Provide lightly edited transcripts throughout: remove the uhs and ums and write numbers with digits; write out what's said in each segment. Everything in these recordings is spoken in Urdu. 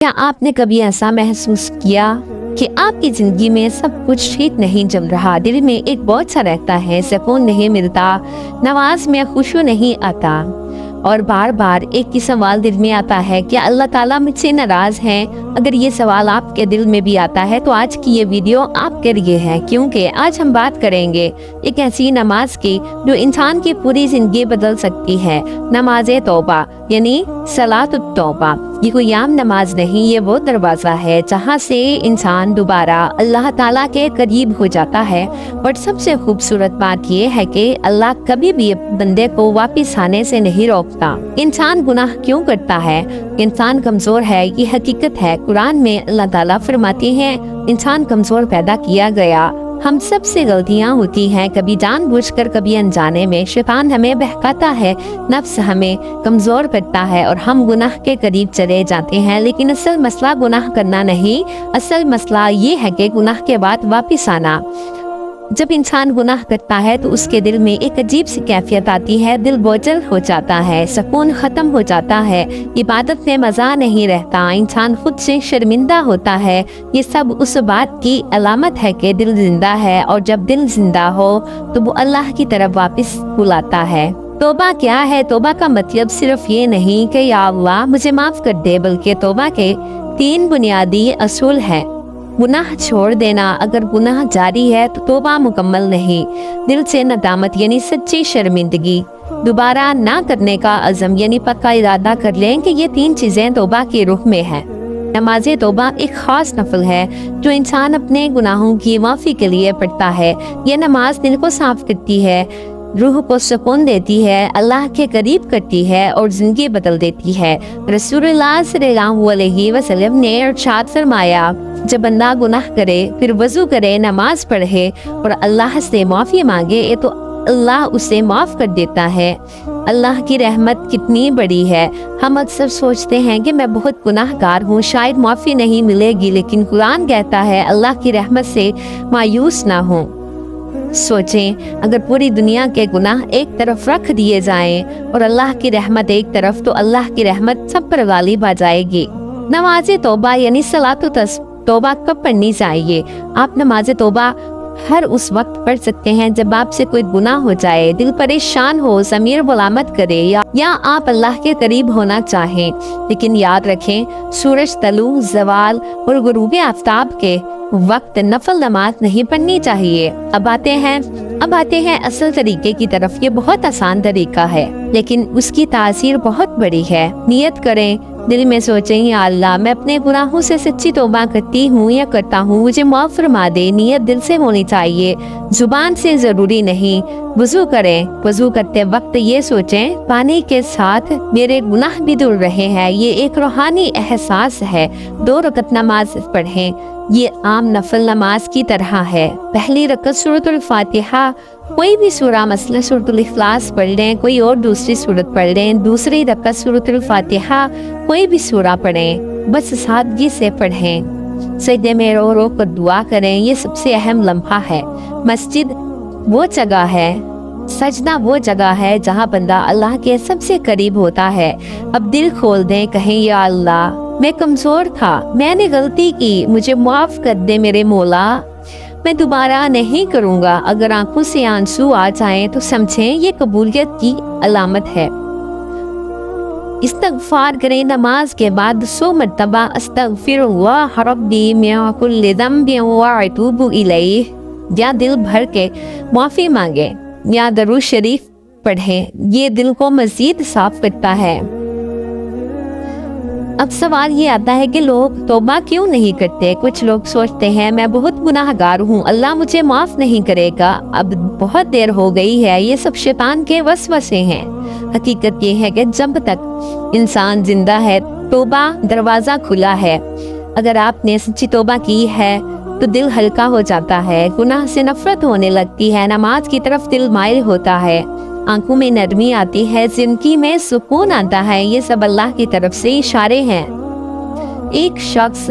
کیا آپ نے کبھی ایسا محسوس کیا کہ آپ کی زندگی میں سب کچھ ٹھیک نہیں چل رہا، دل میں ایک بوجھ سا رہتا ہے، سکون نہیں ملتا، نماز میں خشوع نہیں آتا، اور بار بار ایک ہی سوال دل میں آتا ہے کہ اللہ تعالیٰ مجھ سے ناراض ہیں؟ اگر یہ سوال آپ کے دل میں بھی آتا ہے تو آج کی یہ ویڈیو آپ کے لیے ہے، کیونکہ آج ہم بات کریں گے ایک ایسی نماز کی جو انسان کی پوری زندگی بدل سکتی ہے، نماز توبہ یعنی صلاۃ التوبہ۔ یہ کوئی عام نماز نہیں، یہ وہ دروازہ ہے جہاں سے انسان دوبارہ اللہ تعالیٰ کے قریب ہو جاتا ہے۔ اور سب سے خوبصورت بات یہ ہے کہ اللہ کبھی بھی بندے کو واپس آنے سے نہیں روکتا۔ انسان گناہ کیوں کرتا ہے؟ انسان کمزور ہے، یہ حقیقت ہے۔ قرآن میں اللہ تعالیٰ فرماتے ہیں انسان کمزور پیدا کیا گیا، ہم سب سے غلطیاں ہوتی ہیں، کبھی جان بوجھ کر کبھی انجانے میں۔ شیطان ہمیں بہکاتا ہے، نفس ہمیں کمزور کرتا ہے اور ہم گناہ کے قریب چلے جاتے ہیں، لیکن اصل مسئلہ گناہ کرنا نہیں، اصل مسئلہ یہ ہے کہ گناہ کے بعد واپس آنا۔ جب انسان گناہ کرتا ہے تو اس کے دل میں ایک عجیب سی کیفیت آتی ہے، دل بوجھل ہو جاتا ہے، سکون ختم ہو جاتا ہے، عبادت میں مزہ نہیں رہتا، انسان خود سے شرمندہ ہوتا ہے۔ یہ سب اس بات کی علامت ہے کہ دل زندہ ہے، اور جب دل زندہ ہو تو وہ اللہ کی طرف واپس بلاتا ہے۔ توبہ کیا ہے؟ توبہ کا مطلب صرف یہ نہیں کہ یا اللہ مجھے معاف کر دے، بلکہ توبہ کے 3 بنیادی اصول ہیں۔ گناہ چھوڑ دینا، اگر گناہ جاری ہے تو توبہ مکمل نہیں۔ دل سے ندامت یعنی سچی شرمندگی، دوبارہ نہ کرنے کا عزم یعنی پکا ارادہ کر لیں کہ یہ 3 چیزیں توبہ کی روح میں ہیں۔ نماز توبہ ایک خاص نفل ہے جو انسان اپنے گناہوں کی معافی کے لیے پڑھتا ہے۔ یہ نماز دل کو صاف کرتی ہے، روح کو سکون دیتی ہے، اللہ کے قریب کرتی ہے اور زندگی بدل دیتی ہے۔ رسول اللہ صلی اللہ علیہ وسلم نے ارشاد فرمایا جب بندہ گناہ کرے پھر وضو کرے، نماز پڑھے اور اللہ سے معافی مانگے تو اللہ اسے معاف کر دیتا ہے۔ اللہ کی رحمت کتنی بڑی ہے۔ ہم اکثر سوچتے ہیں کہ میں بہت گناہ گار ہوں، شاید معافی نہیں ملے گی، لیکن قرآن کہتا ہے اللہ کی رحمت سے مایوس نہ ہوں۔ سوچیں اگر پوری دنیا کے گناہ ایک طرف رکھ دیے جائیں اور اللہ کی رحمت ایک طرف، تو اللہ کی رحمت سب پر غالب آ جائے گی۔ نماز توبہ یعنی صلاۃ توبہ کب پڑھنی چاہیے؟ آپ نماز توبہ ہر اس وقت پڑھ سکتے ہیں جب آپ سے کوئی گناہ ہو جائے، دل پریشان ہو، ضمیر ملامت کرے، یا آپ اللہ کے قریب ہونا چاہیں۔ لیکن یاد رکھیں سورج طلوع، زوال اور غروب آفتاب کے وقت نفل نماز نہیں پڑھنی چاہیے۔ اب آتے ہیں اصل طریقے کی طرف۔ یہ بہت آسان طریقہ ہے لیکن اس کی تاثیر بہت بڑی ہے۔ نیت کریں، دل میں سوچیں یا اللہ میں اپنے گناہوں سے سچی توبہ کرتی ہوں یا کرتا ہوں، مجھے معاف فرما دے۔ نیت دل سے ہونی چاہیے، زبان سے ضروری نہیں۔ وضو کریں، وضو کرتے وقت یہ سوچیں پانی کے ساتھ میرے گناہ بھی دھل رہے ہیں، یہ ایک روحانی احساس ہے۔ 2 رکعت نماز پڑھیں، یہ عام نفل نماز کی طرح ہے۔ پہلی رکعت سورۃ الفاتحہ، کوئی بھی سورہ مثلا سورۃ الاخلاص پڑھ لیں، کوئی اور دوسری سورت پڑھ لیں۔ دوسری رکعت سورۃ الفاتحہ، کوئی بھی سورہ پڑھیں، بس سادگی سے پڑھیں۔ سجدے میں رو رو کر دعا کریں، یہ سب سے اہم لمحہ ہے۔ مسجد وہ جگہ ہے، سجدہ وہ جگہ ہے جہاں بندہ اللہ کے سب سے قریب ہوتا ہے۔ اب دل کھول دیں، کہیں یا اللہ میں کمزور تھا، میں نے غلطی کی، مجھے معاف کر دے میرے مولا، میں دوبارہ نہیں کروں گا۔ اگر آنکھوں سے آنسو آ جائیں تو سمجھیں یہ قبولیت کی علامت ہے۔ استغفار کریں، نماز کے بعد 100 مرتبہ استغفر اللہ ربی من کل ذنب واتوب الیہ، یا دل بھر کے معافی مانگیں یا درود شریف پڑھیں، یہ دل کو مزید صاف کرتا ہے۔ اب سوال یہ آتا ہے کہ لوگ توبہ کیوں نہیں کرتے؟ کچھ لوگ سوچتے ہیں میں بہت گناہ گار ہوں، اللہ مجھے معاف نہیں کرے گا، اب بہت دیر ہو گئی ہے۔ یہ سب شیطان کے وسوسے ہیں۔ حقیقت یہ ہے کہ جب تک انسان زندہ ہے توبہ دروازہ کھلا ہے۔ اگر آپ نے سچی توبہ کی ہے تو دل ہلکا ہو جاتا ہے، گناہ سے نفرت ہونے لگتی ہے، نماز کی طرف دل مائل ہوتا ہے، آنکھوں میں نرمی آتی ہے، زندگی میں سکون آتا ہے۔ یہ سب اللہ کی طرف سے اشارے ہیں۔ ایک شخص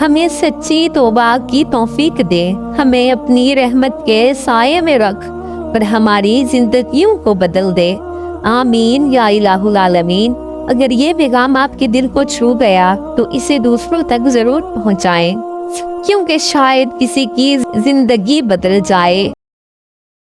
ہمیں سچی توبہ کی توفیق دے، ہمیں اپنی رحمت کے سائے میں رکھ اور ہماری زندگیوں کو بدل دے، آمین یا الہ العالمین۔ اگر یہ پیغام آپ کے دل کو چھو گیا تو اسے دوسروں تک ضرور پہنچائیں، کیونکہ شاید کسی کی زندگی بدل جائے۔